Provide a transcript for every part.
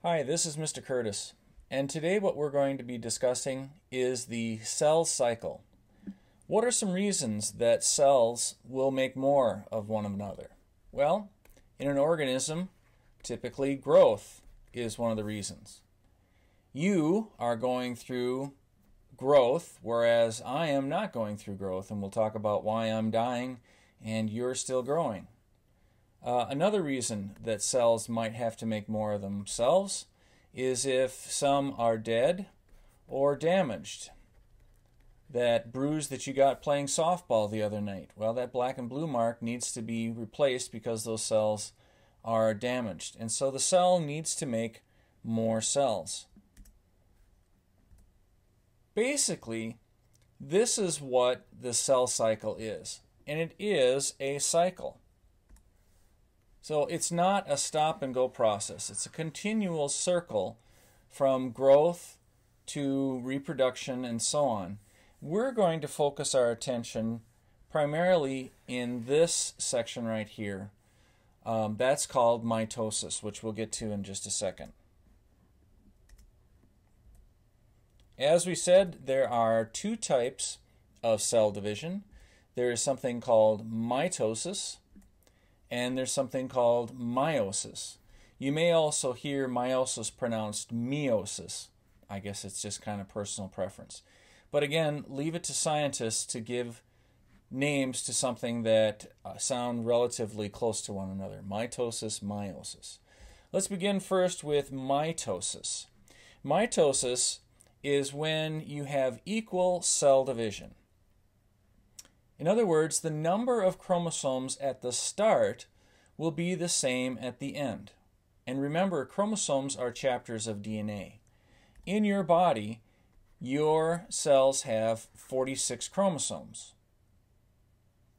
Hi, this is Mr. Curtis, and today what we're going to be discussing is the cell cycle. What are some reasons that cells will make more of one another? Well, in an organism, typically growth is one of the reasons. You are going through growth, whereas I am not going through growth, and we'll talk about why I'm dying and you're still growing. Another reason that cells might have to make more of themselves is if some are dead or damaged. That bruise that you got playing softball the other night, well, that black and blue mark needs to be replaced because those cells are damaged. And so the cell needs to make more cells. Basically, this is what the cell cycle is, and it is a cycle. So it's not a stop and go process. It's a continual circle from growth to reproduction and so on. We're going to focus our attention primarily in this section right here. That's called mitosis, which we'll get to in just a second. As we said, there are two types of cell division. There is something called mitosis, and there's something called meiosis. You may also hear meiosis pronounced meiosis. I guess it's just kind of personal preference. But again, leave it to scientists to give names to something that sound relatively close to one another. Mitosis, meiosis. Let's begin first with mitosis. Mitosis is when you have equal cell division. In other words, the number of chromosomes at the start will be the same at the end. And remember, chromosomes are chapters of DNA. In your body, your cells have 46 chromosomes.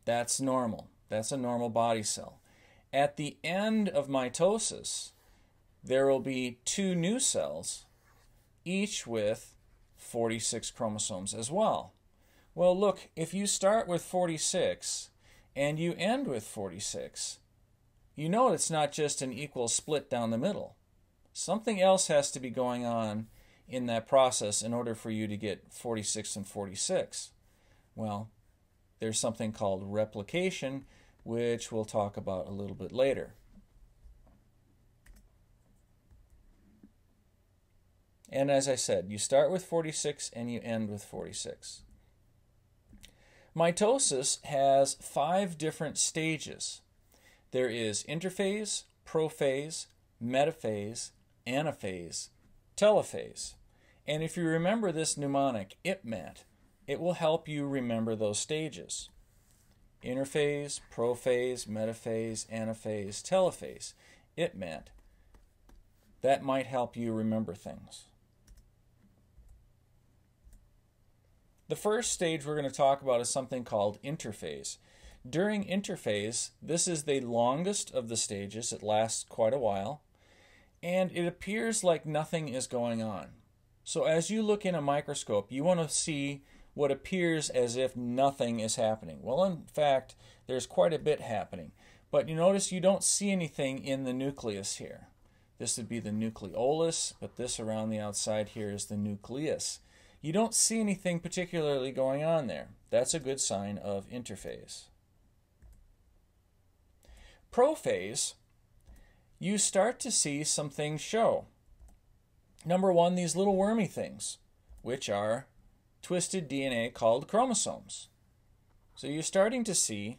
That's normal. That's a normal body cell. At the end of mitosis, there will be two new cells, each with 46 chromosomes as well. Well, look, if you start with 46 and you end with 46, you know it's not just an equal split down the middle. Something else has to be going on in that process in order for you to get 46 and 46. Well, there's something called replication, which we'll talk about a little bit later. And as I said, you start with 46 and you end with 46. Mitosis has 5 different stages. There is interphase, prophase, metaphase, anaphase, telophase. And if you remember this mnemonic, IPMAT, it will help you remember those stages. Interphase, prophase, metaphase, anaphase, telophase. IPMAT. That might help you remember things. The first stage we're going to talk about is something called interphase. During interphase, this is the longest of the stages. It lasts quite a while, and it appears like nothing is going on. So as you look in a microscope, you want to see what appears as if nothing is happening. Well, in fact, there's quite a bit happening. But you notice you don't see anything in the nucleus here. This would be the nucleolus, but this around the outside here is the nucleus. You don't see anything particularly going on there. That's a good sign of interphase. Prophase, you start to see some things show. Number one, these little wormy things, which are twisted DNA called chromosomes. So you're starting to see,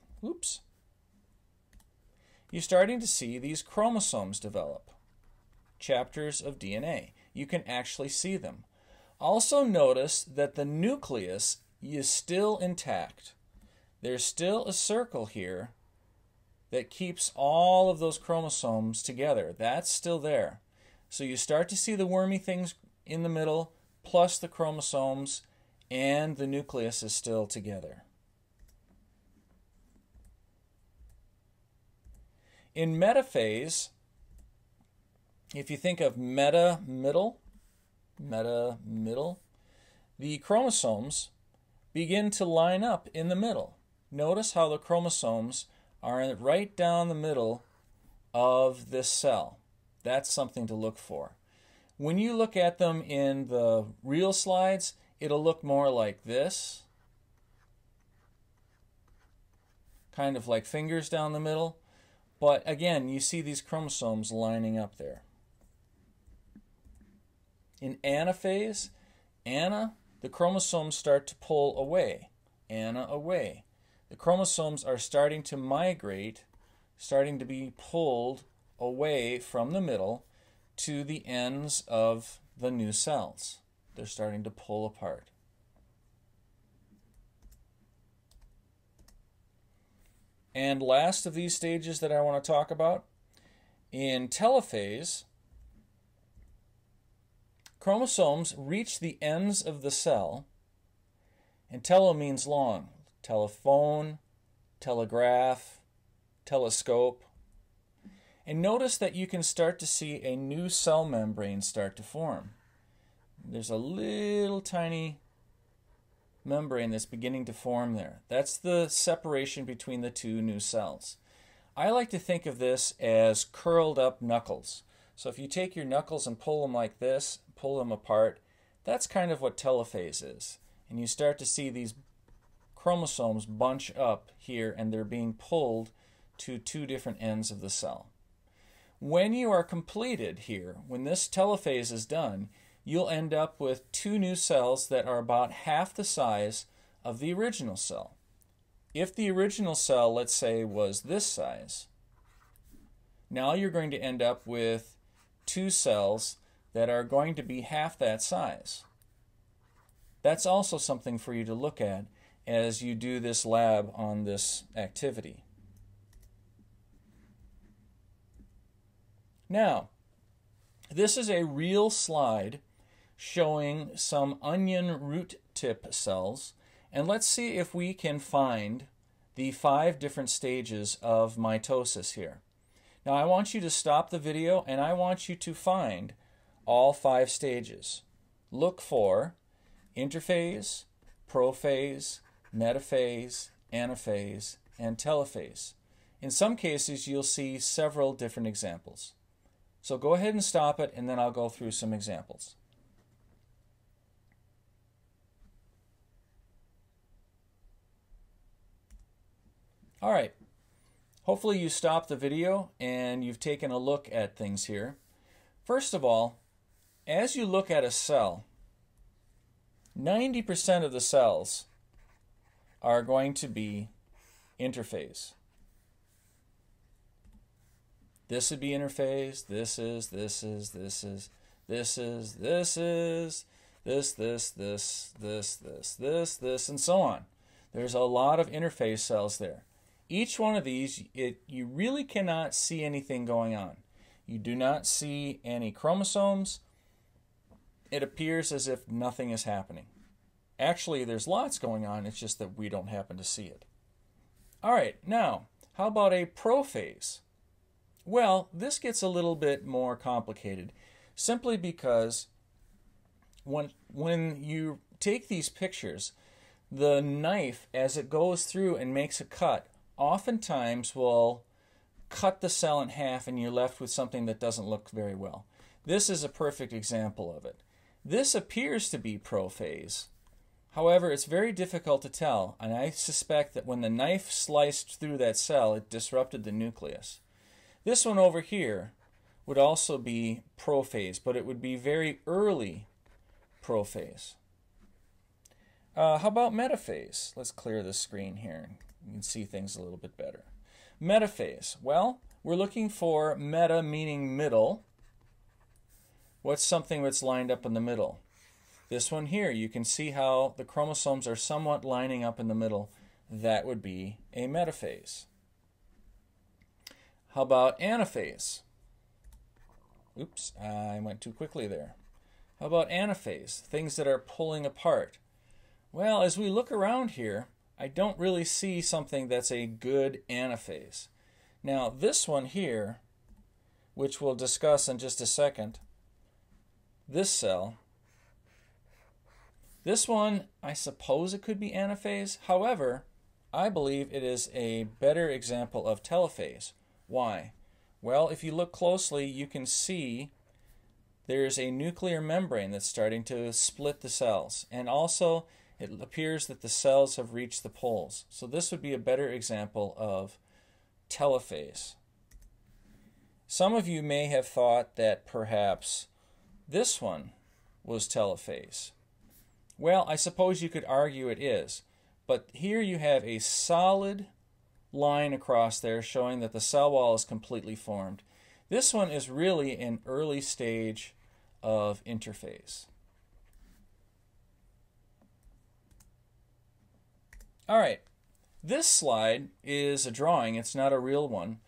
you're starting to see these chromosomes develop. Chapters of DNA. You can actually see them. Also notice that the nucleus is still intact. There's still a circle here that keeps all of those chromosomes together. That's still there. So you start to see the wormy things in the middle, plus the chromosomes, and the nucleus is still together. In metaphase, if you think of middle, the chromosomes begin to line up in the middle. Notice how the chromosomes are right down the middle of this cell. That's something to look for. When you look at them in the real slides, it'll look more like this, kind of like fingers down the middle. But again, you see these chromosomes lining up there. In anaphase, the chromosomes start to pull away. Away. The chromosomes are starting to migrate, starting to be pulled away from the middle to the ends of the new cells. They're starting to pull apart. And last of these stages that I want to talk about, in telophase, chromosomes reach the ends of the cell, and telo means long. Telephone, telegraph, telescope. And notice that you can start to see a new cell membrane start to form. There's a little tiny membrane that's beginning to form there. That's the separation between the two new cells. I like to think of this as curled up knuckles. So if you take your knuckles and pull them like this, pull them apart, that's kind of what telophase is. And you start to see these chromosomes bunch up here, and they're being pulled to two different ends of the cell. When you are completed here, when this telophase is done, you'll end up with two new cells that are about half the size of the original cell. If the original cell, let's say, was this size, now you're going to end up with two cells that are going to be half that size. That's also something for you to look at as you do this lab on this activity. Now, this is a real slide showing some onion root tip cells, and let's see if we can find the 5 different stages of mitosis here. Now I want you to stop the video and I want you to find all 5 stages. Look for interphase, prophase, metaphase, anaphase, and telophase. In some cases you'll see several different examples. So go ahead and stop it, and then I'll go through some examples. All right. Hopefully you stopped the video and you've taken a look at things here. First of all, as you look at a cell, 90% of the cells are going to be interphase. This would be interphase, this, and so on. There's a lot of interphase cells there. Each one of these, you really cannot see anything going on. You do not see any chromosomes. It appears as if nothing is happening. Actually, there's lots going on, it's just that we don't happen to see it. All right, now, how about a prophase? Well, this gets a little bit more complicated, simply because when you take these pictures, the knife, as it goes through and makes a cut, oftentimes will cut the cell in half and you're left with something that doesn't look very well. This is a perfect example of it. This appears to be prophase. However, it's very difficult to tell, and I suspect that when the knife sliced through that cell, it disrupted the nucleus. This one over here would also be prophase, but it would be very early prophase. How about metaphase? Let's clear the screen here. You can see things a little bit better. Metaphase. Well, we're looking for meta meaning middle. What's something that's lined up in the middle? This one here, you can see how the chromosomes are somewhat lining up in the middle. That would be a metaphase. How about anaphase? Oops, I went too quickly there. How about anaphase? Things that are pulling apart. Well, as we look around here, I don't really see something that's a good anaphase. Now, this one here, which we'll discuss in just a second, this cell, this one, I suppose it could be anaphase. However, I believe it is a better example of telophase. Why? Well, if you look closely, you can see there's a nuclear membrane that's starting to split the cells. And also, it appears that the cells have reached the poles. So this would be a better example of telophase. Some of you may have thought that perhaps this one was telophase. Well, I suppose you could argue it is. But here you have a solid line across there showing that the cell wall is completely formed. This one is really an early stage of interphase. All right, this slide is a drawing. It's not a real one.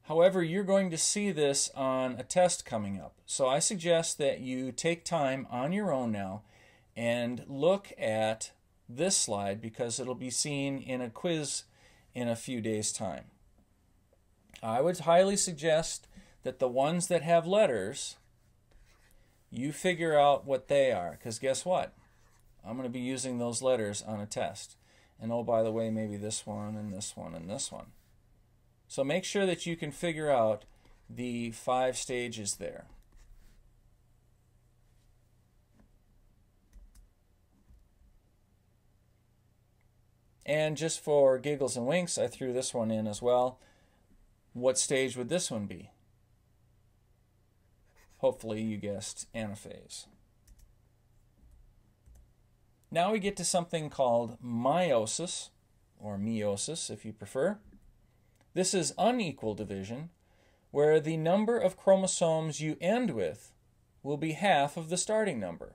However, you're going to see this on a test coming up. So I suggest that you take time on your own now and look at this slide because it'll be seen in a quiz in a few days' time. I would highly suggest that the ones that have letters, you figure out what they are, because guess what? I'm going to be using those letters on a test. And oh, by the way, maybe this one and this one and this one. So make sure that you can figure out the 5 stages there. And just for giggles and winks, I threw this one in as well. What stage would this one be? Hopefully you guessed anaphase. Now we get to something called meiosis, or meiosis if you prefer. This is unequal division, where the number of chromosomes you end with will be half of the starting number.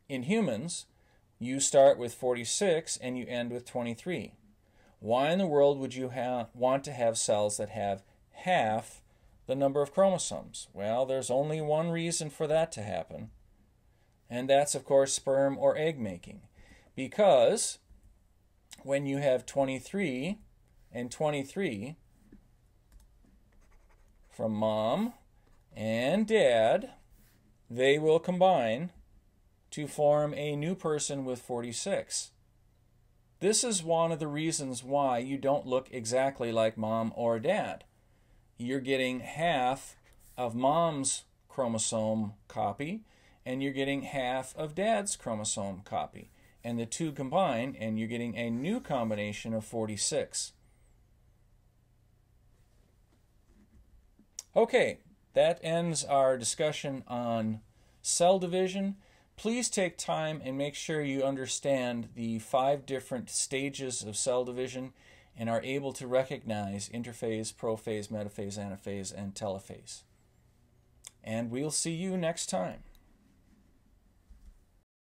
In humans, you start with 46 and you end with 23. Why in the world would you want to have cells that have half the number of chromosomes? Well, there's only one reason for that to happen, and that's, of course, sperm or egg making. Because when you have 23 and 23 from mom and dad, they will combine to form a new person with 46. This is one of the reasons why you don't look exactly like mom or dad. You're getting half of mom's chromosome copy, and you're getting half of dad's chromosome copy. And the two combine, and you're getting a new combination of 46. Okay, that ends our discussion on cell division. Please take time and make sure you understand the 5 different stages of cell division and are able to recognize interphase, prophase, metaphase, anaphase, and telophase. And we'll see you next time.